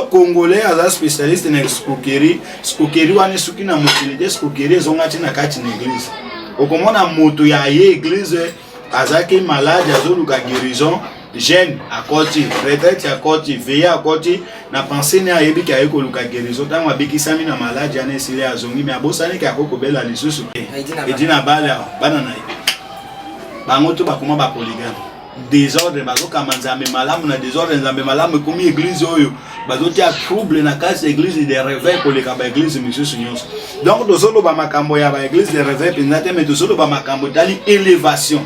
Congolais aza spécialiste na escroquerie. Escroquerie wana soki na motilité escroquerie zonga na kati na église. Okomona moto ya église azaki malade azoluka guérison. Jeune à côté, retraite à côté, veillé à côté, na pensée na yebi ki ayeko luka guérison tango abiki sami na malade ya nesile azongi mais abosani ki akoko bela lisusu edina bala bana na bango to bakoma ba polygame désordre bazoka manzambe malamu na désordre nzambe malamu komi église oyo bazoti a trouble na kasi église de réveil pour les ba église misusu nyonso donc dozolo ba makambo ya ba église de réveil pinate mais dozolo ba makambo tali élévation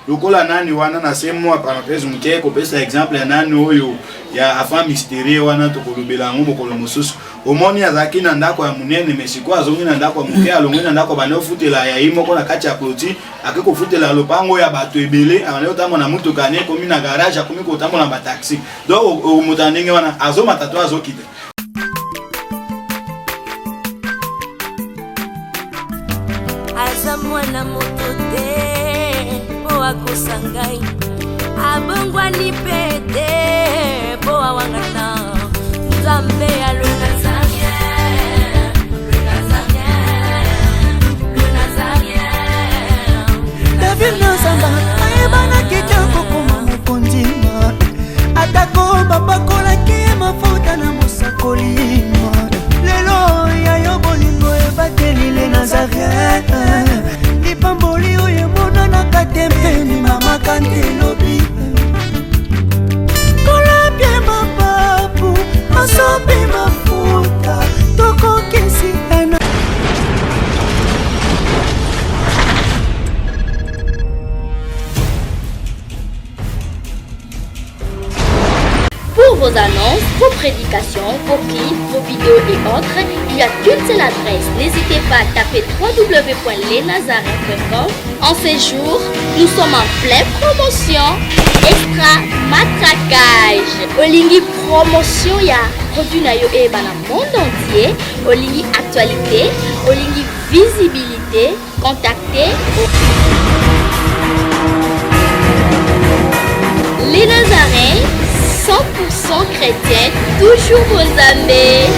lokola nani wana na semo parenthèse mke ko pesa exemple ya nani oyo ya afin mystérieux wana to kolobela ngo mokolo mosusu omoni azaki na ndako ya munene mesiko azongi na ndako ya muke alongi na ndako bana ofutela ya imoko na kati ya clôture akeko futela lopango ya bato ebele abana otambo na mutu kane komi na garage akomi ko tambo na ba taxi donc o mutandenge wana azoma tatu azokita azamwana motote akosangai abongwani pete po awangata nzambe ya le nazarien David Nzamba ayebana kitoko koma mokondima atako bapakolaki mafuta na mosakolima lelo yayo bolingo ebateli le Nazarien lipamboli oyo monana katembeni mama kantelobi kolapye mapapu masope mafuta tokokisitana. Pour vos annonces, vos prédications, vos clips, vos vidéos et autres, il y a qu'une seule adresse. N'hésitez pas à taper www.lesnazarins.com. En ces jours, nous sommes en pleine promotion. Extra matraquage. Olingi promotion ya produit na yo eba na monde entier. Olingi actualité, olingi visibilité. Contactez les Nazarins. 100% chrétienne, toujours vos amis.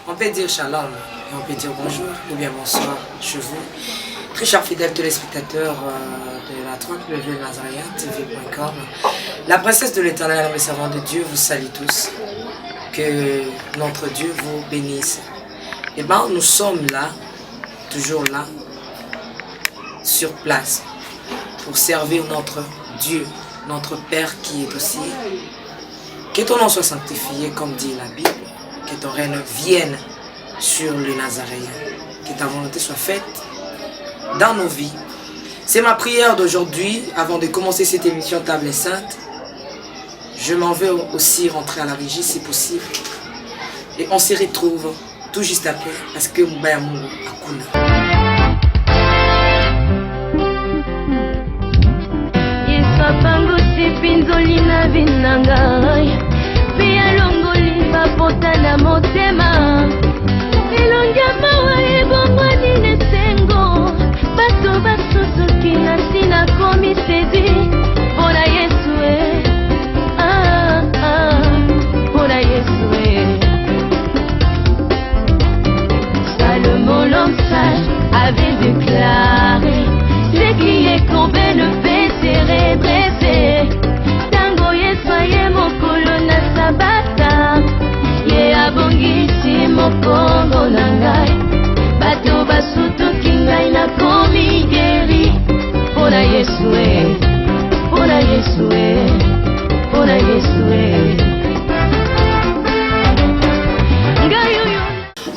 On peut dire shalom, et on peut dire bonjour ou bien bonsoir chez vous. Très chers fidèles téléspectateurs de la www.nazarientv.com. La princesse de l'éternel, les servants de Dieu, vous salue tous. Que notre Dieu vous bénisse. Et bien, nous sommes là, toujours là, sur place, pour servir notre Dieu, notre Père qui est aussi. Que ton nom soit sanctifié, comme dit la Bible. Que ton règne vienne sur les Nazaréens. Que ta volonté soit faite dans nos vies. C'est ma prière d'aujourd'hui, avant de commencer cette émission Table Sainte. Je m'en vais aussi rentrer à la régie si possible. Et on se retrouve tout juste après parce que Mubaya Mungu Akuna. Avait déclaré ce qui est courbé ne peut se redresser. Tango yeswaye mokolo na sabata ye abongisi mokongo na ngai bato basutuki ngai na komi geri mpona Yesu mpona Yesu mpona Yesu.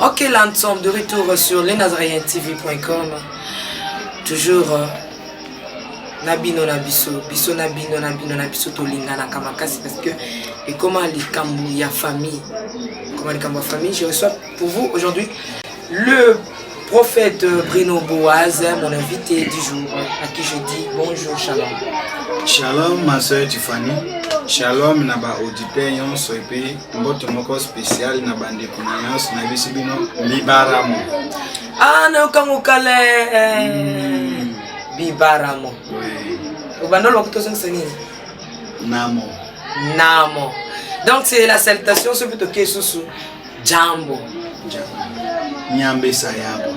Ok, là nous sommes de retour sur lesnazarientv.com. Toujours Nabino Nabiso, Biso Nabino Nabiso Tolingana Kamakasi parce que et comment les Kambu ya famille, comment les Kambu famille, je reçois pour vous aujourd'hui le prophète Bruno Boaz, mon invité du jour, à qui je dis bonjour, shalom. Shalom ma soeur Tiffany. Shalom na ba auditeur yonso epe mboto moko spécial na bande kuna yonso na bisibino libaramo. Ah, non, quand on calme. Bibaramo. Oui. Au bandol, on peut se dire Namo. Namo. Donc, c'est la salutation sur le que sous Jambo. Nyambe sayabo.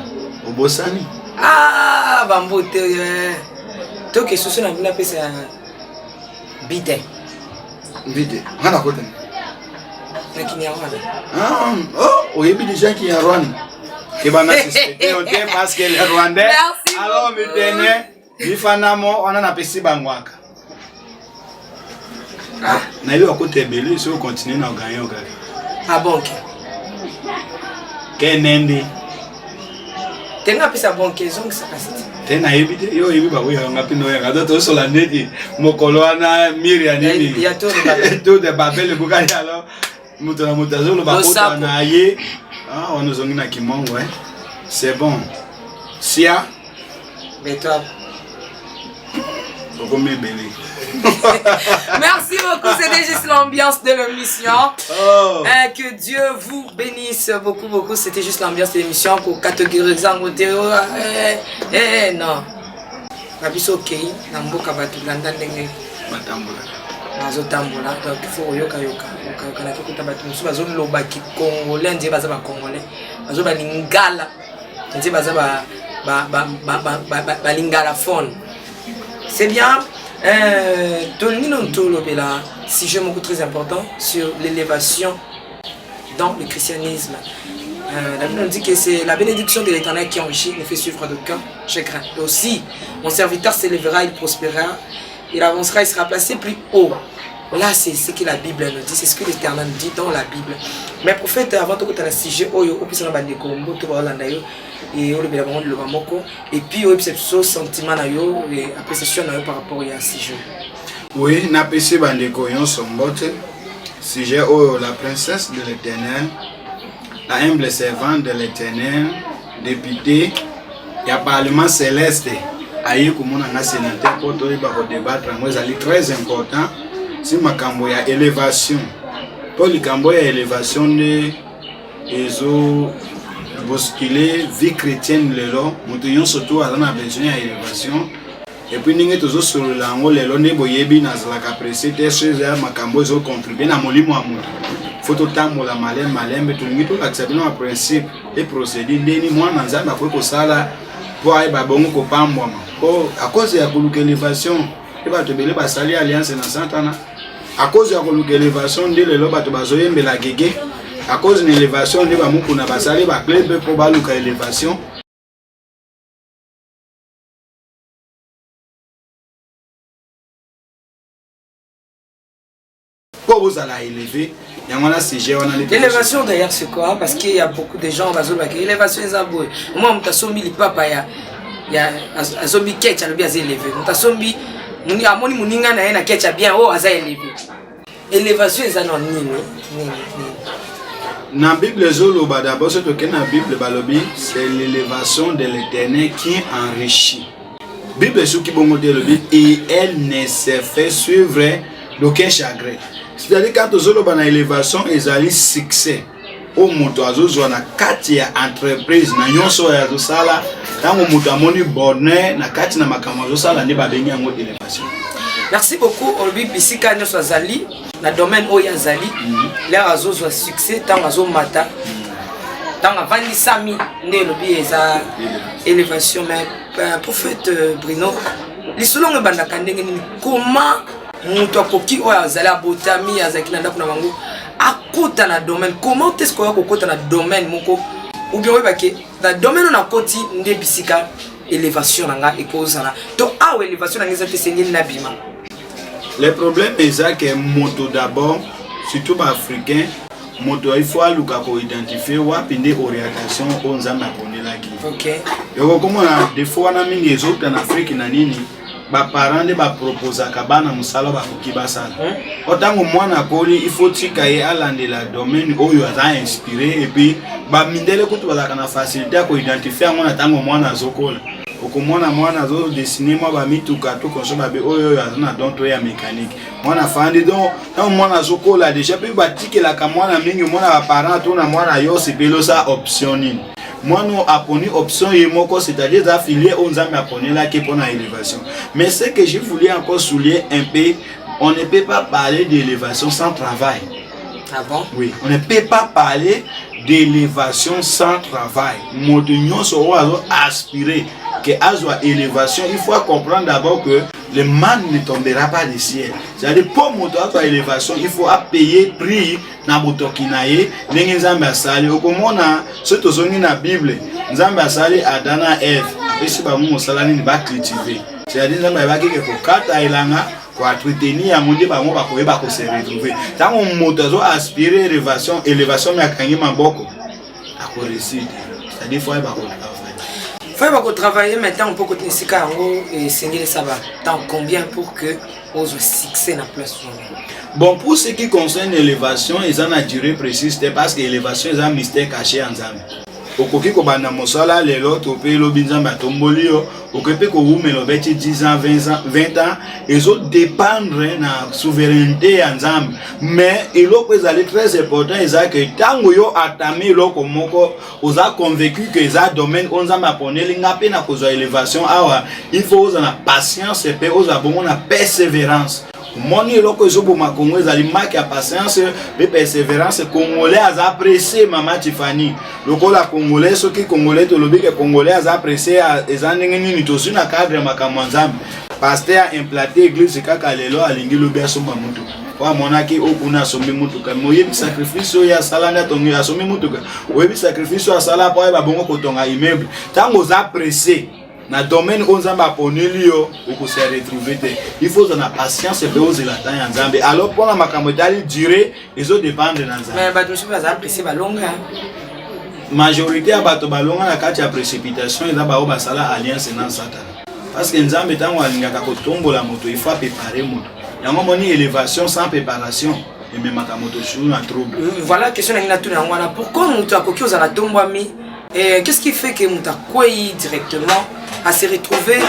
Obosani. Ah, bambo, to que sous la vie, on ça bite. Vite. Hana kote. Lakini ya wana. Ah, oh, oyebi déjà qui est Rwanda. Kebana suspecté on t'aime parce qu'elle est rwandais. Merci. Alors mitene, bifanamo on a pesi bangwaka. Ah, na yo akote belé si on continue na gagner au gars. Ah bon, ok. Kenende. Tenga pesa bon question que ça passe. Tena ebite yo yebi ba we nga pino ya ngado to so la neti mokolo ana miria nini. Il y a tout de Babel. Tout de Babel bukali alors muto na mutazo lo bakota na ye. Ah, on nous a mis na kimongo hein. C'est bon. Sia. Mais toi. Merci beaucoup, c'était juste l'ambiance de l'émission. Oh. Que Dieu vous bénisse beaucoup, beaucoup. C'était juste l'ambiance de l'émission pour catégoriser en côté. Non. La vie c'est ok. Namboka batu landa ndenge. Matambola. Nazo tambola. Donc il faut yoka yoka. Yoka na kikuta batu musu bazo loba ki congolais ndiye baza ba congolais. Bazo ba lingala. Ndiye baza ba lingala phone. C'est bien. Sujet beaucoup très important sur l'élévation dans le christianisme. La Bible nous dit que c'est la bénédiction de l'Éternel qui enrichit, ne fait suivre d'aucun chagrin. Et aussi, mon serviteur s'élèvera, il prospérera, il avancera, il sera placé plus haut. Là, c'est ce que la Bible nous dit, c'est ce que l'Éternel dit dans la Bible. Mais prophète, avant tout, tu as un sujet, et puis, ce sentiment et appréciation par rapport à ce sujet. Oui, na pesi bandeko yon sombote. Sujet oh la princesse de l'Éternel, la humble servante de l'Éternel, député, il y a parlement céleste. Aïe kumona na sénateur pour to ba ko débattre, moi c'est très important. Si makambo ya élévation. Pour le kambo ya élévation de ezo bousculer vie chrétienne lelo, mutu yon surtout a besoin ya élévation. Et puis nous tous sur l'ango lelo ne boyebi na zalaka apprécier tes choses ya makambo zo contribuer na molimo amutu. Faut tout tambola malembe tout ngi tout accepter nos principes et procédés ndeni mwana nzamba ko sala pour ay ba bongo ko pambwa. Ko à cause ya kuluka élévation et ba to bele ba sali alliance na santana. À cause ya kuluka élévation de lelo ba to bazoyembela gege. À cause de l'élévation de ba muku na basali ba club pour ba luka élévation. Vous allez élever, il y a un sujet. L'élévation d'ailleurs c'est quoi? Parce qu'il y a beaucoup de gens qui ont dit l'élévation est abouée. Moi, je suis mis papa, il y a un zombie qui est bien élevé. Je suis mis, il y a un moninga qui est bien haut, élevé. L'élévation est anonyme. Dans la Bible, d'abord, c'est l'élévation de l'Éternel qui enrichit. La Bible est et elle ne se fait suivre d'aucun chagrin. C'est-à-dire quand vous avez une élévation, ils ont un succès. Au moto azozo na kati ya entreprise na nyonso ya zosala tango moto amoni bonheur na kati na makambo zosala ne babengi yango élévation. Merci beaucoup Olbi bisika nyonso azali na domaine oyo azali l'air azozo succès tango azomata tango avandi sami nde lobi eza élévation. Mais prophète Bruno lisolongo bandaka ndenge nini comment mutu akoki oyo azali abotami azalaki na ndako na bango akota na domaine? Comment est-ce qu'on va kokota na domaine moko ou bien oyebake na domaine on akoti nde bisika élévation nanga ekozala to awa élévation nanga eza te sengeli na bima? Le problème est que moto d'abord surtout ba africain moto il faut aluka ko identifier wapi nde orientation onzamba ponelaki. OK. Yoko comment des fois na mingi ezokta na Afrique na nini ba parents de ba proposer kabana musala ba kokibasala. Otango mwana koli il faut tika ye alande la domaine oyo aza inspiré et puis ba mindele kutu bazaka na facilité ko identifier mwana tango mwana zokola. Okomona mwana zo dessiner moi ba mituka to konso ba be oyo azana donto ya mécanique. Mwana fandi donc tango mwana zokola déjà pe ba tikela ka mwana mingi mwana ba parents to na mwana yo sipelo sa option nini. moi nous apponi option et moko, c'est-à-dire affilié aux amis apponi là qui pour l'élévation. Mais ce que je voulais encore souligner un peu, on ne peut pas parler d'élévation sans travail. Ah bon? Oui, on ne peut pas parler d'élévation sans travail. Modunion sera aspirer que à soit élévation, il faut comprendre d'abord que le man ne tombera pas du ciel. C'est-à-dire pour monter à élévation, il faut payer prix na botokinaye, nengi nzambe asali. Okomona soto zongi na Bible, nzambe asali Adana Eve. Esi ba mu salani ni ba cultiver. C'est-à-dire nzambe ba keke ko kata elanga ko entretenir amundi ba mo ba ko eba ko se retrouver. Tango moto zo aspirer élévation ya kangi maboko. Ako réussir. C'est-à-dire faut ba ko faut travailler maintenant on peut continuer et signer ça va tant combien pour que on soit succès na place. Bon, pour ce qui concerne l'élévation, ils ont une durée précise parce que l'élévation est un mystère caché en Zambie. Okoki ko bana mosala lelo to pe lo binzamba tomboli yo okope ko umelo beti 10 ans 20 ans ils ont dépendre na souveraineté en Zambie mais il est aller très important ils que tango yo atami loko moko oza convaincu que ça domaine on zamba poneli ngape na ko élévation awa il faut na patience et oza bongo na persévérance. Moni loko zobo makongo ezali marque ya patience et persévérance congolais a apprécié mama Tiffany loko la congolais soki congolais to lobi ke congolais a apprécié ezandenge nini to suna cadre makamanzambe pasteur a implanté église kaka lelo alingi lobi asomba mutu kwa monaki okuna sombi mutu ka moyebi sacrifice ya salanda tongi asombi mutu ka oyebi sacrifice ya sala pa ba bongo kotonga immeuble tango za apprécié na domaine onzamba poneli yo oko se retrouver te il faut na patience et oser la temps en Zambie alors pour la makambo tali durer ils ont dépendre na Zambie mais ba tous pas apprécier balonga majorité ya bato balonga na kati ya précipitation eza ba basala alliance na Satan parce que Nzambe tango alingaka kotombola moto il faut préparer moto yango moni élévation sans préparation et même makamoto chou na trouble. Voilà question na tuna ngwana pourquoi moto akoki ozala tombwami et qu'est-ce qui fait que moto akoyi directement à se retrouver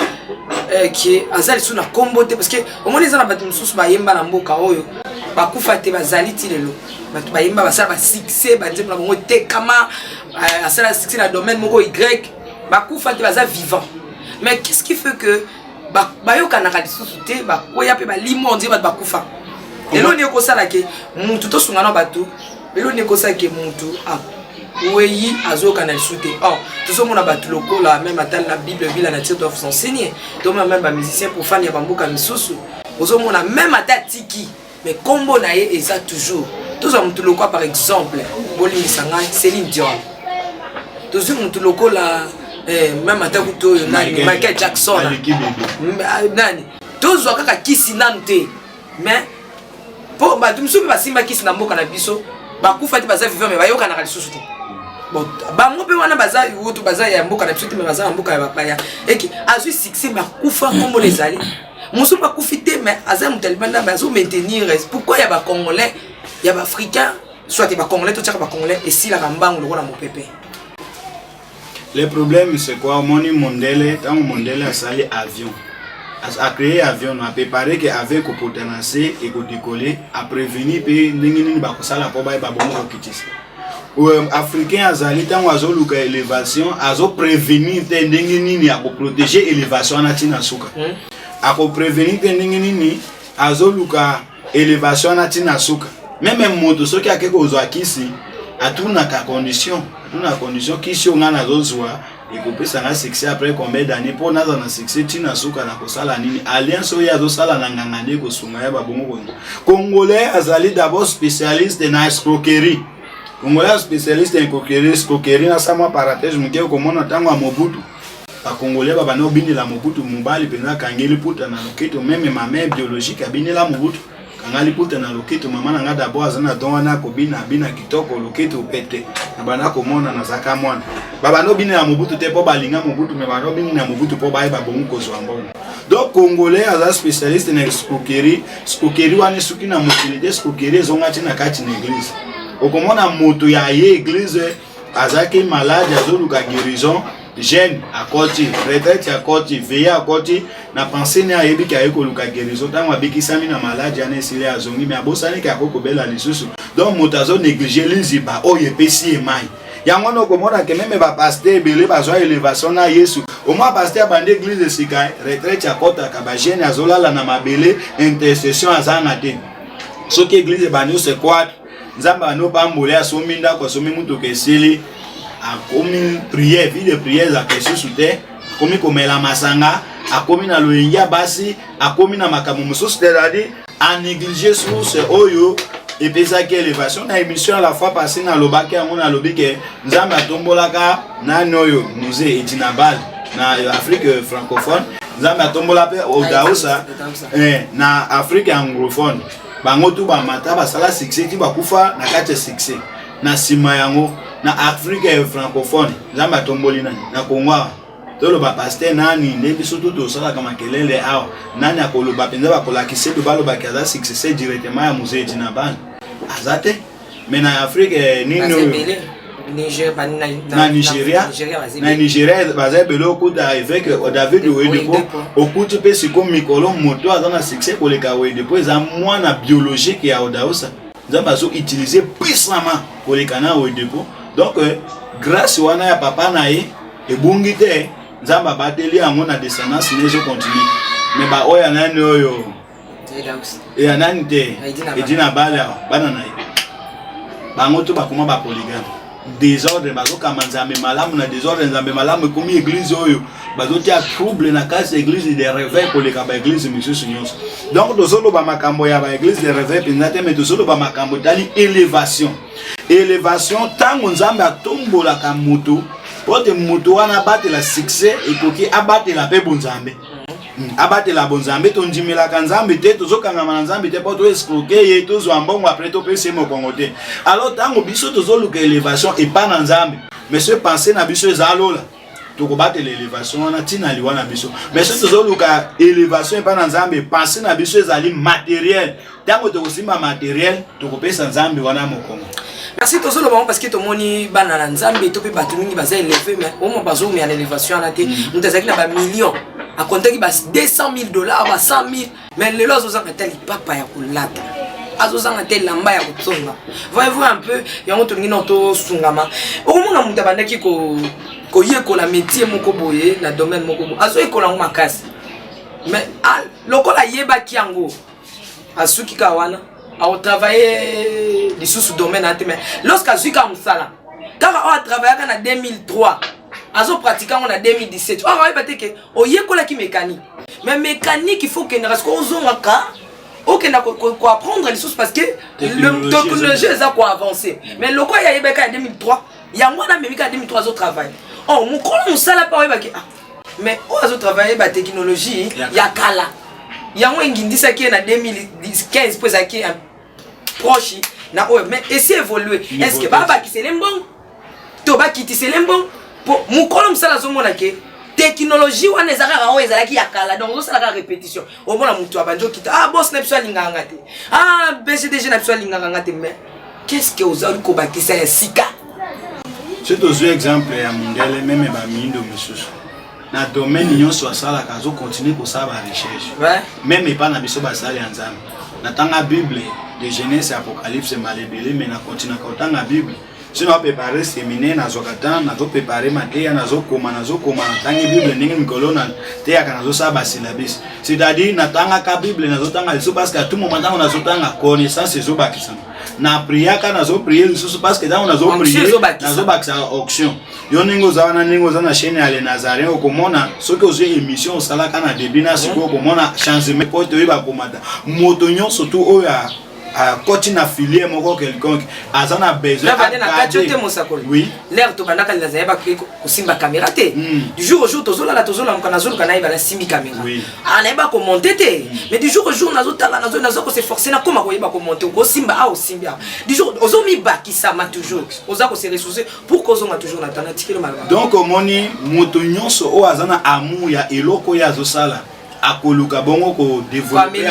qui azali sous na comboté parce que au moins les ana batu mususu ba yemba na mboka oyo ba kufa te bazali ti lelo batu ba yemba basala ba succès ba nzemba bongo te kama asala succès na domaine moko y ba kufa te baza vivant mais qu'est-ce qui fait que ba yoka na kalisusu te ba koya pe ba limo on dit ba kufa lelo ne ko sala ke mutu to sunga na batu lelo ne ko sala ke mutu oui, azoka na soute. Oh, tout ça mon abattu loko là même à la Bible ville la nature doivent s'enseigner. Donc même un musicien pour fan ya bamboka misusu. Ozo mon même à tiki mais combo na ye eza toujours. Tout ça mon loko par exemple, Boli Sanga Céline Dion. Tout ça mon loko là même à takuto Michael Jackson. Nani. Tout ça kaka kisi nante. Mais pour ba tumsu ba simba kisi na mboka na biso. Ba kufa ti baza vivant mais ba yoka na kalisusu te. Bon, bango pe wana baza yoto baza ya mboka na biso mais baza mboka ya bapaya. Eki azui succès ba kufa kombo les ali. Musu ba kufite mais aza mutalibanda bazo maintenir. Pourquoi ya ba congolais, ya ba africain, soit ba congolais to tchaka ba congolais et si la kambango loko na mopepe. Le problème c'est quoi moni mondele tant mondele a sali avion. A créé avion, a préparé que avec au potentiel et au décoller, a prévenir pe ndengini ba kusala po ba bongo okitisa. Africain azali tango azoluka élévation, azo prévenir te ndengini ya ko protéger élévation na tina suka. A ko prévenir te ndengini azoluka élévation na tina suka. Même moto soki akeko ozwakisi atuna ka condition, kisi ngana zozwa et couper ça na succès après combien d'années pour naza na succès tina suka na kosala nini alliance oya zo sala na ngangane ko sunga ya babongo congolais azali d'abord spécialiste na escroquerie. Congolais spécialiste en escroquerie na sama parenthèse mukeo komona tango a Mobutu. Ba congolais ba bana obindi la Mobutu mubali penza kangeli puta na loketo même ma mère biologique abini la Mobutu. Kangali puta na loketo mama na nga d'abord azana donwana ko bina kitoko loketo pete. Na bana komona na zaka mwana. Baba no bini na Mobutu te po balinga Mobutu mais bana bini na Mobutu po ba bongo ko zwambongo. Donc congolais aza spécialiste na escroquerie wana suki na motilité escroquerie zongati na kati na église. Okomona moto ya ye église azaki malade azoluka guérison jeune à côté retraite à côté veille à côté na pensée na yebi ka ekoluka guérison tango abikisami na malade ya nesile azongi mais abosani ka kokobela lisusu donc moto azo négliger liziba oyo epesi emai yango no komona ke même ba pasteur belé bazwa élévation na Yesu au moins pasteur bande église de sika retraite ya kota ka ba jeune azolala na mabele intercession azanga te soki église bande c'est quoi nzamba no pambole asomi ndako asomi mutu keseli akomi prière vie de prière za kesu sute akomi komela masanga akomi na loyengia basi akomi na makambo mosusu c'est-à-dire a négligé source oyo et puis ça qui élévation na émission la fois passée na lobaki yango na lobi ke nzambe atombolaka na noyo musée etinabal na Afrique francophone nzambe atombola pe Odaousa na Afrique anglophone bango tu ba mata ba sala succès ti ba kufa na kati succès na sima yango na Afrique francophone nzambe atomboli na Congo tolo ba pasteur nani ndebi surtout to sala kama kelele awa nani akoloba penza bakola kisedo baloba kaza succès directement ya musée etinabal azate mais na Afrique nino na Nigeria baza belo kuda avec David Oyedepo okuti pe siko mikolo moto azana succès koleka Oyedepo za mwana biologique ya Odaousa nzamba zo utiliser puissamment koleka na Oyedepo donc grâce wana ya papa na ye ebungi te nzamba bateli yango na descendance nezo continue mais ba oya nani oyo ya nani te edina bala bana na ye bango to bakoma ba polygame désordre bazo kama nzambe malamu na désordre nzambe malamu komi église oyo bazo tia trouble na kasi église de réveil koleka ba église misusu nyonso donc tozolo ba makambo ya ba église de réveil pinate mais tozolo ba makambo tali élévation tango nzambe atombola ka mutu pote mutu wana batela succès ekoki abatela pe bonzambe abatela bonzambe tondimela ka nzambe te tozokangama na nzambe te po to escroquer ye tozwa mbongo après to pese mokongo te alors tango biso tozoluka élévation et pas na nzambe mais ce penser na biso ezalola tokobatela élévation wana tina liwana biso mais ce tozoluka élévation et pas na nzambe penser na biso ezali matériel tango tokosimba matériel tokopesa nzambe wana mokongo. Merci tozolo bango parce que to moni bana na nzambe to pe bato mingi baza élevé mais au moins bazo mi en élévation na te mutazaki na ba millions a compter ki ba $200,000 ba 100,000 mais le lozo za tel papa ya kulata azozanga tel lamba ya kutsonga voyez-vous un peu yango to ngino to sungama o mona mutabanda ki ko yekola métier moko boye na domaine moko bo azo yekola ngo makasi mais lokola yeba ki yango asuki ka wana a travaillé les sous-domaines mais lorsqu'à Zuka Moussala quand on a travaillé en 2003 on a pratiqué en 2017 on a vu que on y a qui mécanique mais mécanique il faut que nous restions qu'on apprendre les choses parce que le technologie est quoi avancer mais le quoi il y a en 2003 il y a moi même en 2003 au travail oh mon collègue Moussala pas mais on a travaillé la technologie il y a kala il y a un qui dit ça qui est en 2015 pour ça qui est proche na mais essayer évoluer est-ce que baba qui c'est lembon toba qui c'est lembon pour mon colonne ça la zone mona que technologie wana ezaka o ezala ki yakala donc ça la répétition au mona mutu abanjo kita boss na biso linganga te BCDG na biso linganga te mais qu'est-ce que vous avez ko bakisa ya sika c'est aussi exemple ya mondele même ba mindo mususu na domaine nyonso asala kazo continuer ko sa ba recherche même pas na biso ba sala ya nzambe na tanga Bible de Genèse et Apocalypse malebele mais na continue ka tanga Bible si on préparer séminaire na zokata na zo préparer mateya na zo koma na tanga Bible ndenge mikolo na te ya kana zo sa ba syllabus c'est-à-dire na tanga ka Bible na zo tanga liso parce que à tout moment na zo tanga connaissance zo bakisa na priya ka na zo prier liso parce que dans na zo prier na zo bakisa auction yo ningo za na chaîne ya les Nazaréens okomona soki ozo émission osala kana début na siko okomona changement pote oyo ba komata moto nyonso tout oyo quand tu as affilié mon quelconque azana besoin oui l'air to bandaka la zeba ko simba caméra té du jour au jour tozola mukana zolo kana iba la simbi caméra anaiba ko monter té mais du jour au jour nazo ko se forcer na koma ko iba ko monter ko simba simba du jour ozomi bakisa ma toujours oza ko se ressourcer pour ko zonga toujours na tana tikelo malba donc moni moto nyonso o azana amour ya eloko ya zosala akoluka bongo ko développer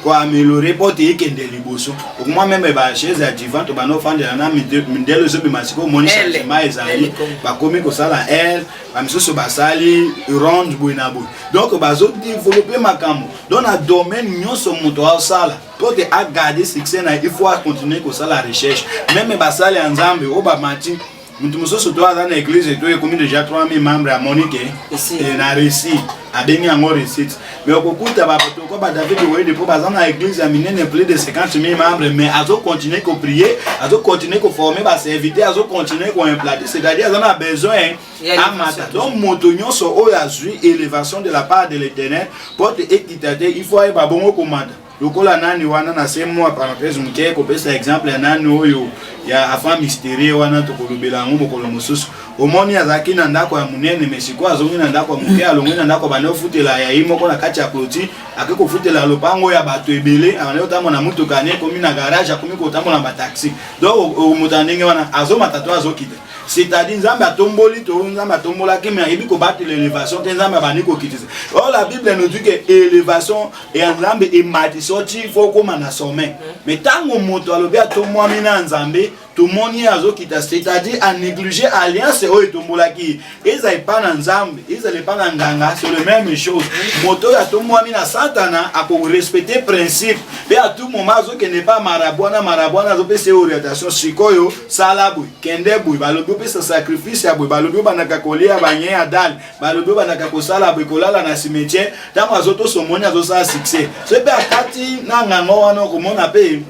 ko améliorer pote ekende liboso okuma même ba chaise ya divan to bano fandela na mindelo zo bimasiko moni changement ezali ba komi ko sala elle ba misoso basali ronde buinabo donc bazo développer makambo dans un domaine nyonso moto a sala pote a garder succès na il faut continuer ko sala recherche même basali ya nzambe o ba mati mutu mosusu to aza na église to ekomi déjà 3000 membres à Monique et na récit abengi yango récite mais okokuta bato ko ba David Wade po baza na église ya minene plus de 50 000 membres mais azo continuer ko prier azo continuer ko former ba serviteur azo continuer ko implanter c'est-à-dire azo na besoin amata donc moto nyonso oyo azui élévation de la part de l'Éternel porte équité il faut ba bongo komanda lokola nani wana na semo parenthèse mke ko pesa exemple ya nani oyo ya afin mystérieux wana to kolobela ngo mokolo mosusu omoni azaki na ndako ya munene mesiko azongi na ndako ya muke alongi na ndako bana ofutela ya imoko na kati ya clôture akeko futela lopango ya bato ebele abana otambo na mutuka ne komi na garage akomi ko tambo na ba taxi donc omutandenge wana azomata to azokita c'est-à-dire nzambe atomboli to nzambe atombola ki mais ayebi ko battre l'élévation te nzambe abani ko kitisa oh la Bible nous dit que élévation et nzambe e mati sorti faut comme na sommet mais tango moto alobi atomwami na nzambe tout le monde a c'est-à-dire à négliger alliance et tombolaki ils n'aient pas d'ensemble ils n'aient pas d'enganga c'est la même chose moto ya tout le monde na satana a pour respecter principe et à tout moment qui n'est pas maraboana zo pese orientation sikoyo salabu kendebu balobi pese sacrifice ya balobi banaka kolia banye adal balobi banaka kosala bekolala na cimetière tango azoto somoni azosa succès c'est pas kati na ngango wana komona pe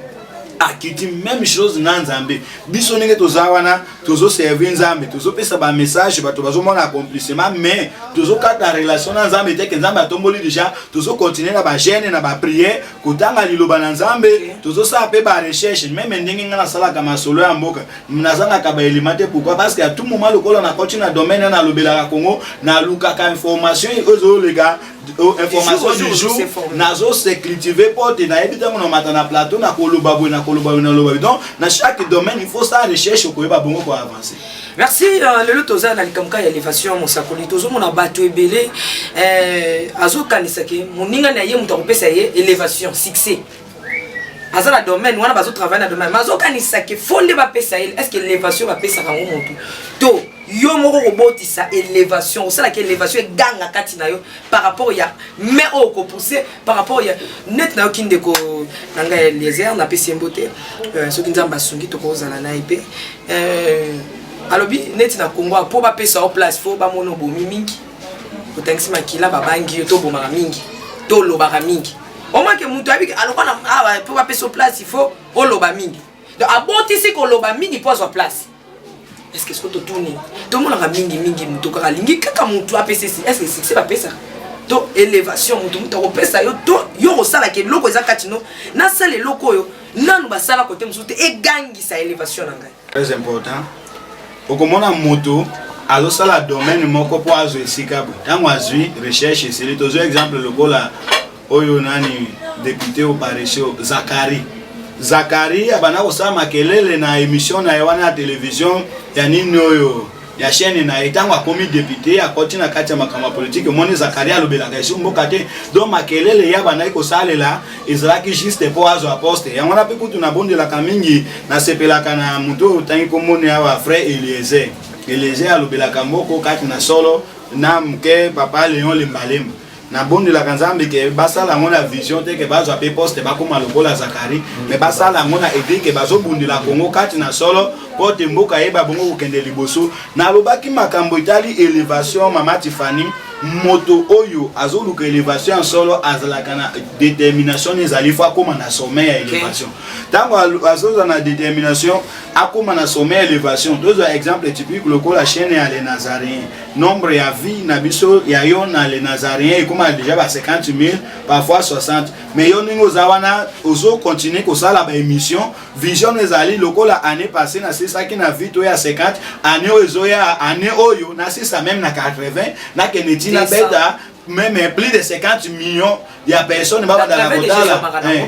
akiti même chose na nzambe biso ndenge tozawana tozo servir nzambe tozo pesa ba message bato bazomona accomplissement mais tozo kata relation na nzambe te ke nzambe atomboli déjà tozo continuer na ba jeûne na ba prière kotanga liloba na nzambe tozo sa pe ba recherche même ndenge ngana sala kama solo ya mboka mnazanga ka ba élémentaire pourquoi parce que à tout moment lokola na continue na domaine na lobela ka Congo na luka ka information ozo les gars information du jour nazo se cultiver porte na ebita mon matana plateau na koloba bo na donc dans chaque domaine il faut ça recherche ko yeba bongo pour avancer. Merci lelo toza na likamka ya élévation mosakoli tozo mona bato ebele azo kanisa ke moninga na ye muto kopesa ye élévation succès azala domaine wana bazo travailler na domaine mazo kanisa ke fonde ba pesa ye est-ce que élévation ba pesa kango mutu to yo moko kobotisa élévation osala ke élévation ganga kati na yo par rapport ya mais o ko pousser par rapport ya net na kinde ko nanga Eliezer na pesi mbote so kinzamba sungi to ko zala na ipe alobi net na Congo po ba pesa au place fo ba mono bomi mingi otangisi makila babangi to bomaka mingi to lobaka mingi o manke mutu abiki aloko na po ba pesa au place il faut o loba mingi donc abotisi ko loba mingi po zo place. Est-ce que ce que tu tournes tout le monde a mingi mutu kaka lingi kaka mutu apesi est-ce que c'est pas pesa to élévation mutu opesa yo to yo sala ke loko za katino na sala loko yo nanu ba sala côté mutu e gangi sa élévation nanga très important okomona mutu azo sala domaine moko po azo esika bo tango azui recherche c'est les deux exemples lokola oyo nani député au paresho Zakari abana kosala makelele na émission na yawana ya télévision ya nini oyo ya chaîne na etango akomi député akoti na kati ya makama politique moni Zakari alobelaka esi mboka te donc makelele ya bana kosalela ezalaki juste po azo aposte yango na pe kutu na bondelaka mingi na sepelaka na muto otangi komoni awa frère Eliezer alobelaka mboko kati na solo na mke papa Léon Lembalemba na bondi la kanzambe ke basala ngona vision te ke bazo ape poste bakoma lokola Zakari mais basala ngona aider ke bazo bundi la Congo kati na solo pote mboka yeba bongo kokende liboso na lobaki makambo itali élévation mama Tiffany moto oyo azoluka élévation en solo azalaka na détermination ezali fa koma na sommet ya élévation tango azoza na détermination akoma na sommet élévation deux exemples typiques lokola chaîne ya les Nazaréens nombre ya vie na biso ya yo na les Nazaréens et comment déjà ba 50 000 parfois 60 mais yo ningo zawana ozo continuer ko sala ba émission vision ezali lokola année passée na c'est ça qui na vie to ya 50 année ozo ya année oyo na c'est ça même na 80 na keneti na beta même plus de 50 millions il y a personne dans la côte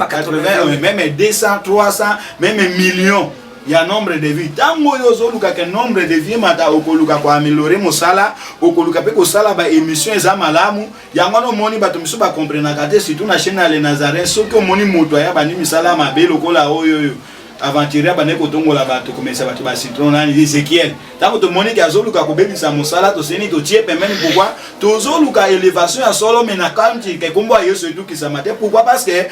80 même 200 300 même millions il y a nombre de vies tango yozo luka ke nombre de vies mata okoluka kwa améliorer mosala okoluka pe ko sala ba émission eza malamu yango no moni bato miso ba comprendre kate surtout na chaîne ya les Nazaréens soko moni moto ya bani misala mabe lokola oyo aventurer bane ko tongola bato komesa bato ba citron na Ezekiel tango to moni ke azoluka ko bebisa mosala to seni to tie pemene pourquoi tozoluka élévation ya solo mena kanti ke kombo yeso etu kisamate pourquoi parce que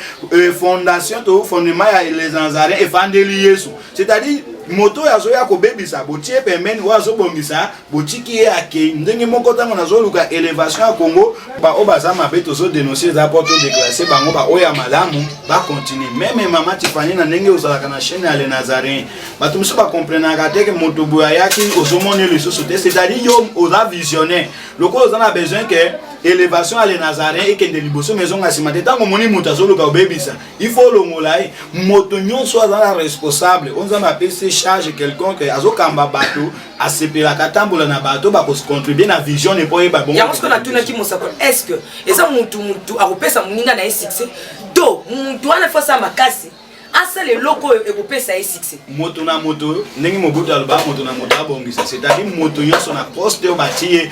fondation to fondement ya les Nazaréens et fandeli yesu c'est-à-dire moto yazo ya ko bebisa botie pembeni wazo bongisa botiki ye ake ndenge moko tango nazo luka élévation à Congo ba obaza mabeto zo dénoncer za porte déclassé bango ba oya malamu ba continuer même Mama Tiffany na ndenge ozalaka na chaîne ya les Nazaréens bato muso ba comprendre ka teke moto boya yaki ozomone le société c'est-à-dire yo oza visionnaire loko ozana besoin que élévation à les Nazaréens et que de liboso maison ngasimate tango moni moto azoluka bebisa il faut longolai moto nyonso azana responsable onza ma PC charge quelconque azokamba bato asepela katambola na bato ba contribuer na vision ne po ba bon ya parce que na tuna ki mosako est-ce que eza mutu akopesa muninga na succès to mutu ana fosa makasi asa le loko ekopesa succès moto na moto ndenge mobutu aloba moto na moto abongisa c'est-à-dire moto nyonso na poste batie.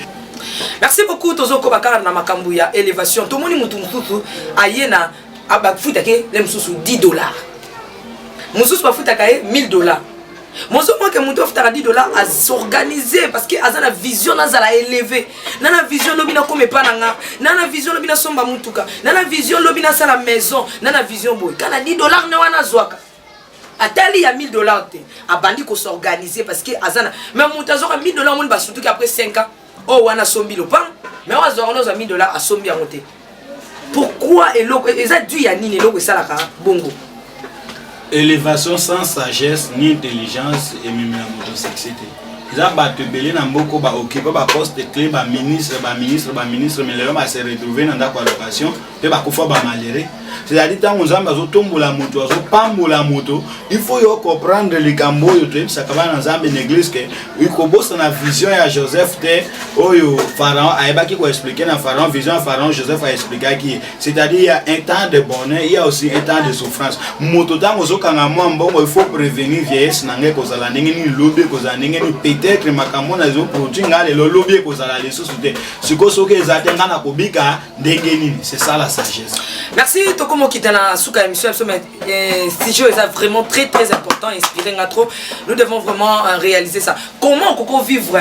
Merci beaucoup tozoko bakara na makambu ya élévation to moni mutu mututu ayena abafuta ke le mususu $10 mususu bafuta ka $1000 Monzo moi que mutu afuta $10 à s'organiser parce que azana vision nazala élevé nana vision lobina comme pananga nana vision lobina somba mutuka nana vision lobina sala maison nana vision boy kana $10 ne wana zwaka atali ya $1000 te abandi ko s'organiser parce que azana même mutu azoka $1000 mon basutu après 5 ans oh wana sombi lo pan mais wa zoro noza $1000 a sombi ya moté pourquoi eloko eza dû ya nini eloko salaka bongo élévation sans sagesse ni intelligence et même la motosexité za bato belé na mboko ba occuper ba poste clé ba ministre mais les hommes se retrouver dans la location pe ba kofa ba maléré c'est-à-dire tant nzamba zo tombola moto zo pambola moto il faut yo comprendre les gambo yo to ça kaba na nzambe l'église que il kobosa na vision ya Joseph te oyo pharaon aibaki ko expliquer na pharaon vision pharaon Joseph a expliqué qui c'est-à-dire il y a un temps de bonheur il y a aussi un temps de souffrance moto tango zo kanga mo mbongo il faut prévenir vieillesse na nge ko zala ndenge ni lobe ko zala ndenge ni peut-être makamona zo produit ngale lo lobe ko zala les sociétés siko soke zatenga na kobika ndenge nini c'est ça la sagesse. Merci Tokomo Kitana Souka émission studio est vraiment très important inspiré trop nous devons vraiment réaliser ça comment koko vivre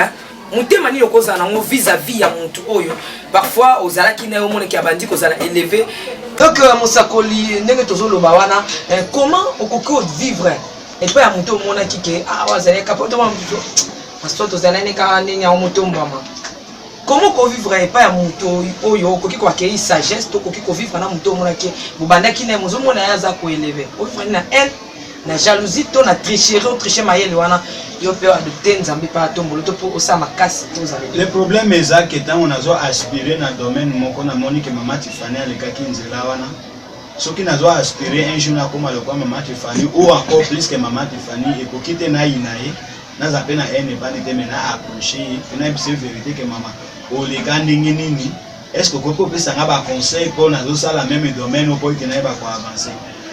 mutemani yokoza na vis-à-vis ya muntu oyo parfois ozala kina yo mona ki abandi kozala élevé donc musakoli ndenge tozoloba wana comment okoko vivre et pas ya muntu mona kike wazala kapoto ma muntu parce que tozala neka ndenge ya muntu mbama comment qu'on vivre pas ya muto oyo koki ko akei sagesse to koki ko vivre na muto mona ki bobanda kina mozo mona yaza ko élever o vivre na haine na jalousie to na tricherie o tricher mayele wana yo pe adopter nzambe pa tombolo to po osama kasi to zale le problème est que tant on a zo aspirer na domaine moko na Monique Mama Tiffany alekaki nzela wana soki nazo aspirer un jour na koma le kwa Mama Tiffany ou encore plus que Mama Tiffany et kokite na inae na zape na haine pas de mena approcher na c'est vérité que maman o les gandingi nini est-ce que koko pesa nga ba conseil pour na zo sala même domaine au point que na ba ko avancer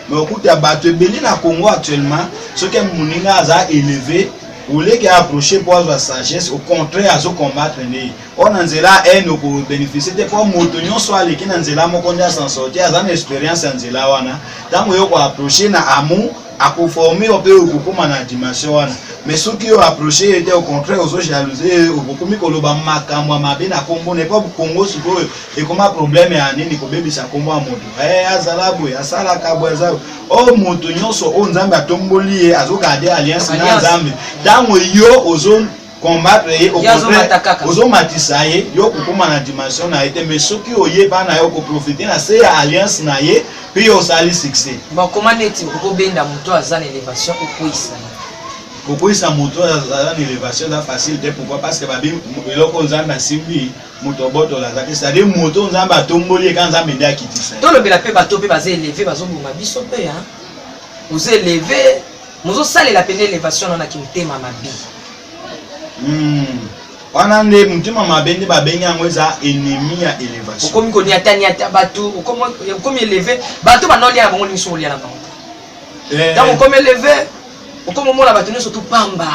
mais au coup ya bato beli na Congo actuellement ce que muninga aza élevé ou les gars approcher pour avoir sagesse au contraire azo combattre né on anzela haine ko bénéficier de pour motonyo soit les qui nanzela moko ndia s'en sortir aza na expérience anzela wana tango yo ko approcher na amour akoformer au peu okoma na dimension wana mais ceux qui ont approché étaient au contraire aux jalousies beaucoup mi koloba makamwa mabe na Congo n'est pas Congo siko et comment problème ya nini ko bebisa Congo moto azala boy asala kabweza o moto nyonso o nzambe atomboli azogarder alliance na nzambe tango yo ozo combattre et au contraire ozo matisa ye yo kokoma na dimension na été mais ceux qui oye ba na yo ko profiter na se alliance na ye puis au sali succès bon comment neti ko benda moto azana élévation au poisa pourquoi ça moto à l'élévation là facile pourquoi parce que babi eloko nzamba simbi moto boto la c'est-à-dire moto nzamba tomboli quand nzamba ndia kitisa to lobela pe bato pe baza élevé bazo boma biso pe hein vous élevé mozo sale la peine élévation na kimtema mabi wana nde mtima mabende babenga ngweza ennemi ya élévation ukomi ko ni ata bato ukomi élevé bato banolia na bango ni so lia na bango donc ukomi élevé ukomi mola bato ni surtout pamba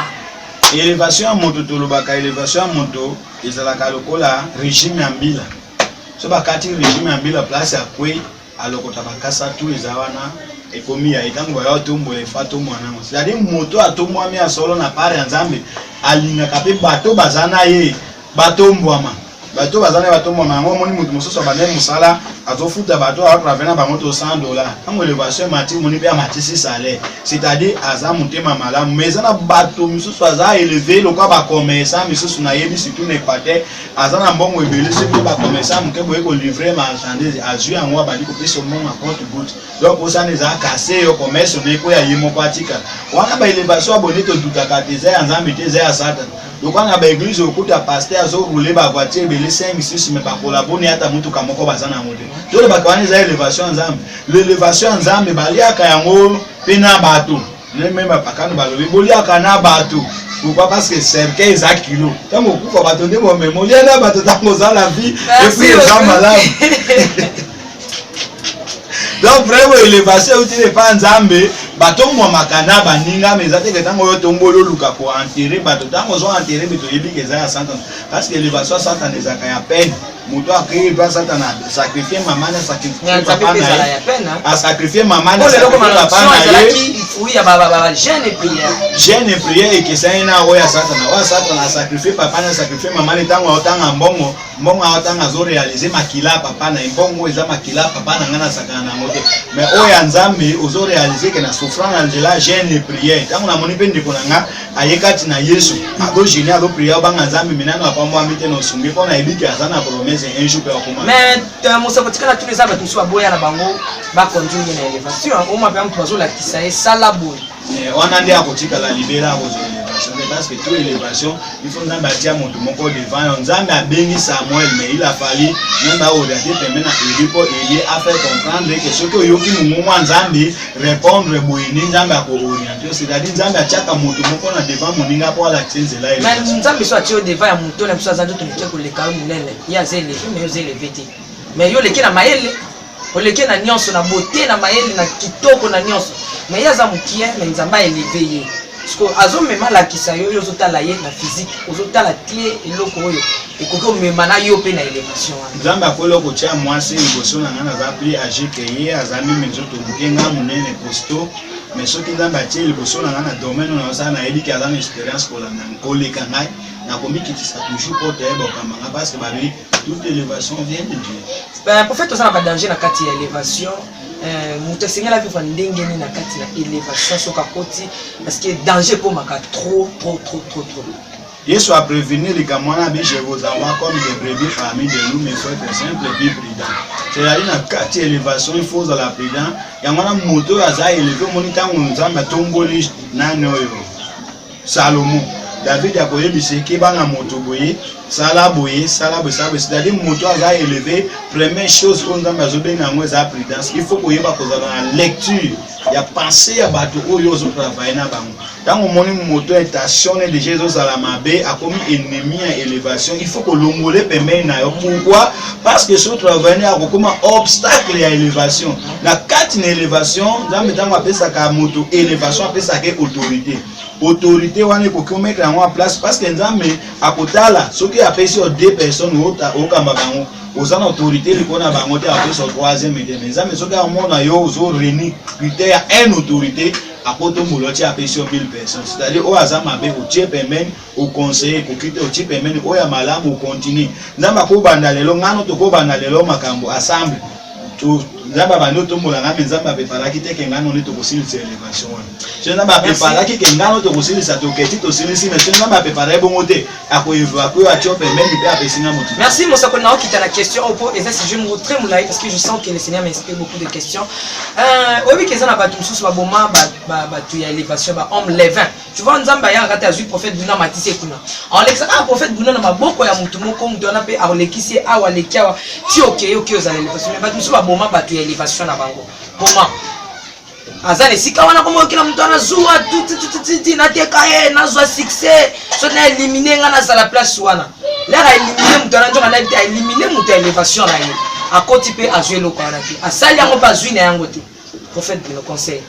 élévation à moto tolobaka élévation à moto ezalaka lokola régime ya mbila so bakati régime ya mbila place ya kwe alokota bakasa tu ezawana ekomi ya etango ya tombo efato mwana c'est-à-dire moto atomwa mi asolo na pare ya nzambe alingaka pe bato bazana ye batombwama bato bazana bato mamango moni mutu mosusu abane musala azofuta bato atravena bango to $100 tango élévation mati moni pe amatisi salaire c'est-à-dire aza mutema malamu mais ezana bato misusu aza élevé lokwa ba commerçant misusu na yebi surtout n'Équateur azana mbongo ebele soki ba commerçant muke boye ko livrer marchandise azui yango abandi kopesa mbongo à compte goutte donc osana eza cassé yo commerce neko ya yemo kwatika wana ba élévation abonné to dutaka teza ya nzambe teza ya Satan donc on ba église okuta pasteur azo rouler ba voiture ebele 5-6 mais ba collaborer ata mutuka moko bazana ngode to le bakwana za élévation nzambe l'élévation nzambe baliaka yango pena bato ne même pakano balobi boliaka na bato pourquoi parce que cercueil eza kilo tango okufa bato nde momemolia na bato tango za la vie et puis eza malade donc vraiment élévation utile pa nzambe bato mwa makana baninga mais eza te tango yo tombolo luka ko enterrer bato tango zo enterrer beto yebi ke za ya Satan parce que élévation Satan ezaka ya peine moto akei doit Satan a sacrifier maman na sacrifier papa na a sacrifier maman na sacrifier papa na ye oui ba jeûne et prière et que ça ina oya Satan a sacrifier papa na sacrifier maman tango otanga mbongo otanga zo réaliser makila papa na mbongo eza makila papa na ngana sakana na ngote mais oya nzambe ozo réaliser que na souffrance angela jeûne et prière tango na moni pe ndiko nanga ayekati na Yesu ado jeûner ado prière banga nzambe minano apambo amite no sungi pona ebiki azana promesse un jour pour comment mais mon sakotikana tous les arbres tout soit boya na bango ba conduire na élévation au moins bien pozo la kisaye sala boy on a dit à kotika la libéra aux élévations parce que toute élévation il faut nzambe atia moto moko devant nzambe a béni Samuel mais il a fallu nzambe orienter permettre à Eli pour Eli a fait comprendre que ce que yoki mumu nzambe répondre boyini nzambe a orienter c'est-à-dire nzambe atiaka moto moko na devant moninga pour la tsenze là mais nzambe soit atio devant ya moto na biso azando to mike ko leka munene ya zele mais yo zele vete mais yo leki na maele oleke na nyonso na beauté na maele na kitoko na nyonso mais yaza mukie mais nzamba élevé ye parce que azo mema la kisayo yo zotala ye na physique ozotala tie eloko oyo ekoki omema na yo pe na élévation nzamba akolo kotia mwasi liboso na ngana za pli age ke ye azami mezoto bukenga munene costaud mais soki nzamba atie liboso na ngana domaine na osala na yebi ke aza na expérience kolanda koleka ngai na komikitisa toujours pote bokamanga parce que babi toute élévation vient de Dieu. Ben prophète osala ba danger na kati ya élévation mutu sengela vivre ndenge ni na kati na élévation soka koti parce que danger pour maka trop. Yesu a prévenu les gamana bi je vous envoie comme des brebis parmi des loups mais faut être simple et prudent. C'est-à-dire na kati élévation il faut la prudent yangana moto aza élevé monita nzamba tomboli nani oyo Salomon David a koyé biseki bana moto boye sala boye c'est-à-dire moto aza élevé première chose on dans bazo benga ngweza prudence il faut koyeba kozala na lecture ya penser ya bato oyo zo travailler na bango tango moni moto intention de Jésus sala mabe akomi ennemi ya élévation il faut kolongole pembeni na yo pourquoi parce que ce travail na kokoma obstacle ya élévation na kati na élévation nzambe tango apesa ka moto élévation apesa ke autorité wana ko mettre en place parce que nzambe akotala soki apesi o deux personnes okamba bango ozana autorité likona bango te apesi o troisième et nzambe soki amona yo ozo réunir critère ya une autorité apoto muloti apesi o 1000 personnes c'est-à-dire o azama be o tie pembeni o conseiller ko kite o tie pembeni o ya malamu o continue nzambe ko banda lelo ngano to ko banda lelo makambo assemble to nzamba bano to molanga nzamba preparaki te ke ngano ni to kosilisa élévation wana so nzamba preparaki ke ngano to kosilisa to keti to silisi mais so nzamba preparer bongo te akoyeva ko ya chope même pe apesinga motu. Merci Mosako Nao qui t'a la question au et ça c'est je me très moulay parce que je sens que le Seigneur m'inspire beaucoup de questions. Oui que ça na ba tout sous ba boma ba tu ya élévation ba homme levain. Tu vois nzamba ya ngata azui prophète Buna matise kuna. En l'exa prophète Buna na maboko ya mutu moko mutu na pe arolekisi awa lekiawa ti okay aux élévation mais ba tout sous ba boma ba tu élévation na bango comment azale sika wana komo kila mtu anazua tuti na teka na zwa succès so na éliminer nga na za la place wana là a éliminer mtu ananjo na éliminer mtu élévation na ye akoti pe azwe loko wana pe asali yango pa zwi na yango te prophète le conseil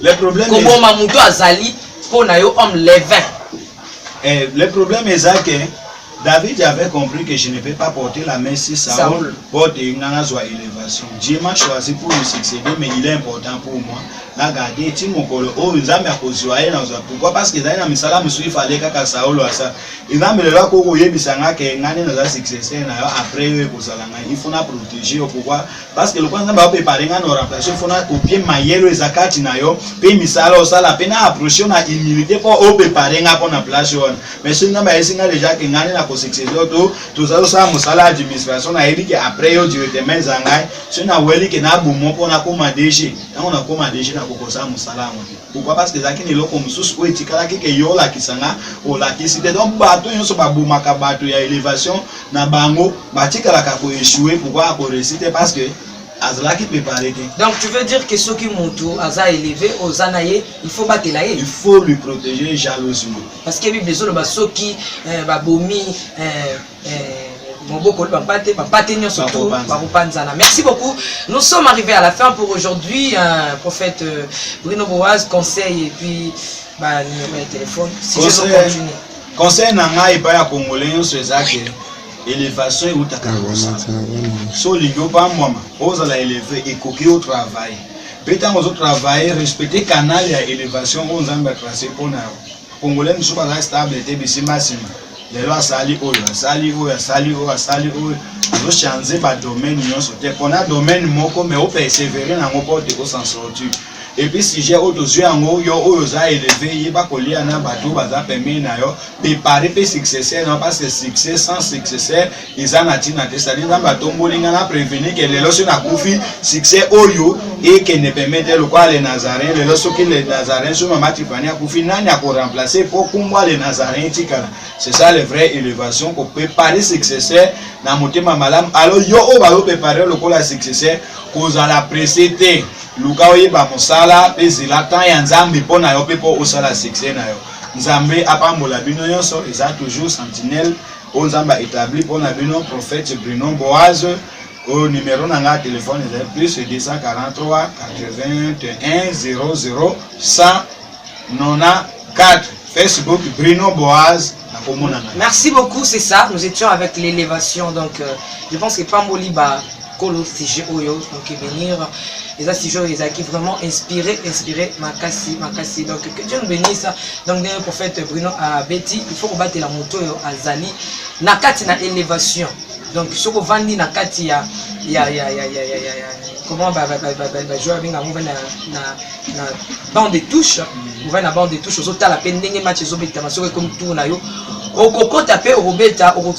le problème komo ma mtu azali pona yo homme levain le problème est ça que David avait compris que je ne peux pas porter la main sur Saül pour une élévation. Dieu m'a choisi pour le succéder, mais il est important pour moi na garder ti mokolo o nzambe akozwa ye na za pourquoi parce que dans na misala musu ifale kaka Saulo asa nzambe lelo ko koyebisa ngake ngani na za succès na yo après yo kozala nga il faut na protéger pourquoi parce que le kwanza ba préparer nga no remplacer il faut na copier mayelo ezakati na yo pe misala osala pe na approcher na humilité pour o préparer nga pour na place on mais si nzambe esinga déjà que ngani na ko succès to za osala musala administration na yebi que après yo directement zanga si na weli que na bomo pour na koma DG na on a koma DG na kokosa musala ngote pourquoi parce que zaki ni loko mususu o etikala ke yo la kisanga o la kisite donc bato nyonso ba bomaka bato ya élévation na bango batikala ka ko échouer pourquoi ko réussite parce que azala qui préparer. Donc tu veux dire que ceux qui montent aza élevé aux anaye il faut battre la il faut lui protéger jalousement parce que bible zo ba soki ba bomi merci beaucoup. Nous sommes arrivés à la fin pour aujourd'hui. Prophète Bruno Boaz, conseil et puis numéro de téléphone. Si je veux continuer. Conseil nanga et pas à Congolais, c'est ça que élévation et outa karosa. So ligo pas moi, ose la élever et coquer au travail. Peut-être au travail, respecter canal et élévation, on s'en va tracer pour nous. Congolais ne sont pas stable et bisimba sima. Les lois sali oyo nous changer ba domaine nyonso te kona domaine moko mais au persévérer na ngoko te ko s'en sortir et puis si j'ai auto yango yo oyo za élevé yeba kolia na bato baza permis na yo préparer pe successeur non parce que succès sans successeur izana tina te ça dit dans bato mbolinga na prévenir que les lois na kufi succès oyo et que ne permettre le quoi les Nazaréens les lois que les Nazaréens sur mama tifania kufi nani a ko remplacer pour kumwa les Nazaréens tikala. C'est ça la vraie élévation qu'on préparer successeur na motema malam alors yo o ba préparer le la successeur cause à la précédé luka oyeba mosala pezila temps ya nzambe pona yo pe po osala succès na yo nzambe apambola bino nyonso eza toujours sentinelle o nzamba établi pona bino prophète Bruno Boaz au numéro nanga téléphone est plus 243 81 00 194 Facebook Bruno Boaz. Merci beaucoup, c'est ça. Nous étions avec l'élévation, donc je pense que Pamboli ba Kolo Sije Oyo, donc venir, et ça Sije Oyo qui vraiment inspiré Makasi. Donc que Dieu nous bénisse. Donc le prophète Bruno a Betty, il faut combattre la moto à Zali. Nakati na élévation. Donc ce qu'on vend nakati ya comment jouer avec na bande de touche, on va na bande de touche aux la peine ndenge match zo beta masoko comme tour na yo okoko taper robeta prouver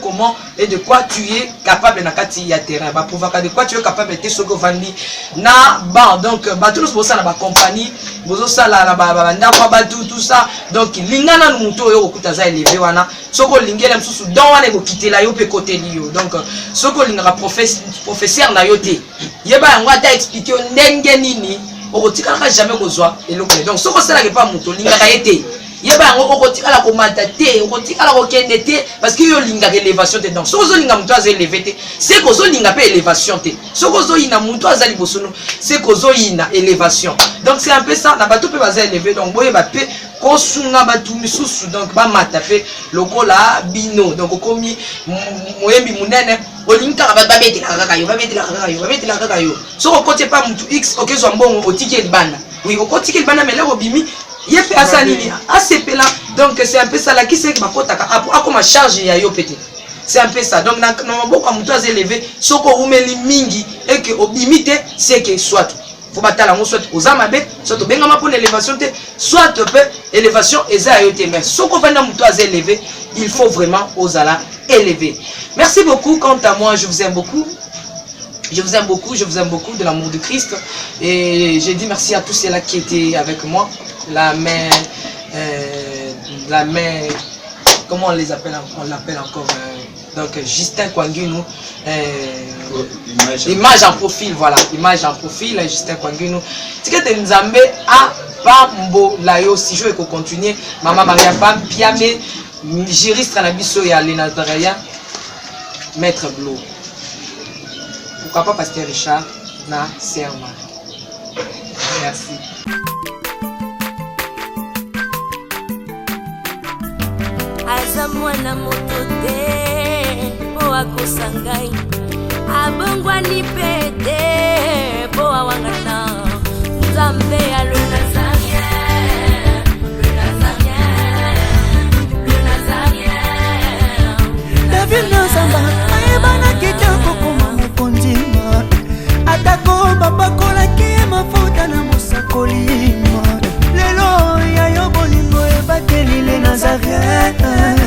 comment et de quoi tu es capable na kati ya terrain ba prouver de quoi tu es capable de soko vandi na ban donc ba tous pour ça na ba compagnie bozo sala na ba ndako ba tout ça donc lingana no muto yo okuta za élevé wana soko lingela msusu don wana ko kitela yo pe côté liyo donc soko lingara professeur na yo te yeba yango ata expliquer ndenge nini okotikala jamais kozwa eloko donc soko sala ke pa muto lingaka yete yeba yango okotikala komata te okotikala kokende te parce que yo lingaka élévation te donc soko zo linga muto aza élevé te c'est ko zo linga pe élévation te soko zo ina muto aza libosono c'est ko zo ina élévation donc c'est un peu ça na bato pe baza élevé donc boye ba pe kosunga batu misusu donc ba mata pe lokola bino donc okomi moyembi munene olinka ba betela kaka yo soko kote pa mutu x okezo mbongo otiki libana oui okotiki libana mais là obimi yepe asanini asepela donc c'est un peu ça là qui c'est que bakotaka akoma charge ya yo pété c'est un peu ça donc na maboko mutu az élevé soko umeli mingi et que obimite c'est que soit faut batala ngo soit ozamabe soit obengama pour l'élévation te soit peu élévation eza yo te mais soko vanda mutu az élevé il faut vraiment osala élever. Merci beaucoup. Quant à moi, je vous aime beaucoup. Je vous aime beaucoup de l'amour de Christ. Et j'ai dit merci à tous ceux-là qui étaient avec moi. La main, comment on les appelle? On l'appelle encore. Donc Justin Kwangunu. Image en profil, voilà. Image en profil, Justin Kwangunu. Ce que tu nous as mis à Pambo, là, si je veux continuer. Maman Maria Pam, Piamé. Juriste na biso ya Nazaraya Maître Blo. Pourquoi pas Pasteur Richard na Serma. Merci. Aza mwana moto te po akosangai abongwani pete po awangana nzambe alona